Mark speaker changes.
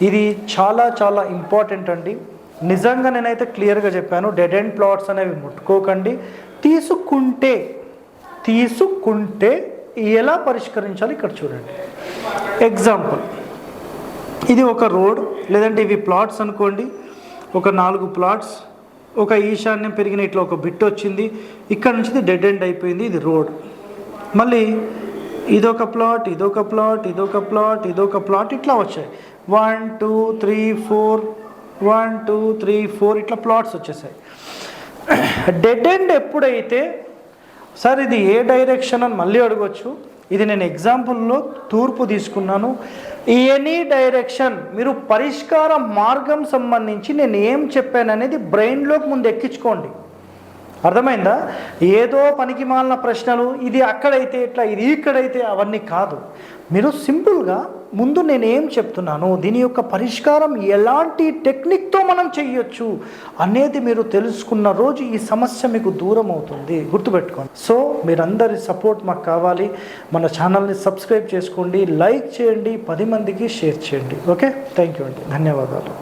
Speaker 1: ఇది చాలా చాలా ఇంపార్టెంట్ అండి. నిజంగా నేనైతే క్లియర్గా చెప్పాను, డెడ్ ఎండ్ ప్లాట్స్ అనేవి ముట్టుకోకండి. తీసుకుంటే ఎలా పరిష్కరించాలి ఇక్కడ చూడండి. ఎగ్జాంపుల్, ఇది ఒక రోడ్, లేదంటే ఇవి ప్లాట్స్ అనుకోండి. ఒక 4 ప్లాట్స్, ఒక ఈశాన్యం పెరిగిన ఇట్లా ఒక బిట్ వచ్చింది. ఇక్కడ నుంచి డెడ్ ఎండ్ అయిపోయింది, ఇది రోడ్. మళ్ళీ ఇదొక ప్లాట్, ఇదొక ప్లాట్, ఇదొక ప్లాట్, ఇదొక ప్లాట్, ఇట్లా వచ్చాయి 1 2 3 4 1 2 3 4 ఇట్లా ప్లాట్స్ వచ్చేసాయి. డెడ్ ఎండ్ ఎప్పుడైతే, సార్ ఇది ఏ డైరెక్షన్ అని మళ్ళీ అడగవచ్చు. ఇది నేను ఎగ్జాంపుల్లో తూర్పు తీసుకున్నాను. ఎనీ డైరెక్షన్, మీరు పరిష్కార మార్గం సంబంధించి నేను ఏం చెప్పాను అనేది బ్రెయిన్లోకి ముందు ఎక్కించుకోండి. అర్థమైందా? ఏదో పనికి మాలిన ప్రశ్నలు, ఇది అక్కడైతే ఇట్లా, ఇది ఇక్కడైతే, అవన్నీ కాదు. మీరు సింపుల్గా ముందు నేను ఏం చెప్తున్నాను, దీని యొక్క పరిష్కారం ఎలాంటి టెక్నిక్తో మనం చెయ్యొచ్చు అనేది మీరు తెలుసుకున్న రోజు ఈ సమస్య మీకు దూరం అవుతుంది, గుర్తుపెట్టుకోండి. సో మీరందరి సపోర్ట్ మాకు కావాలి. మన ఛానల్ని సబ్స్క్రైబ్ చేసుకోండి, లైక్ చేయండి, 10 మందికి షేర్ చేయండి. ఓకే, థ్యాంక్ యూ అండి, ధన్యవాదాలు.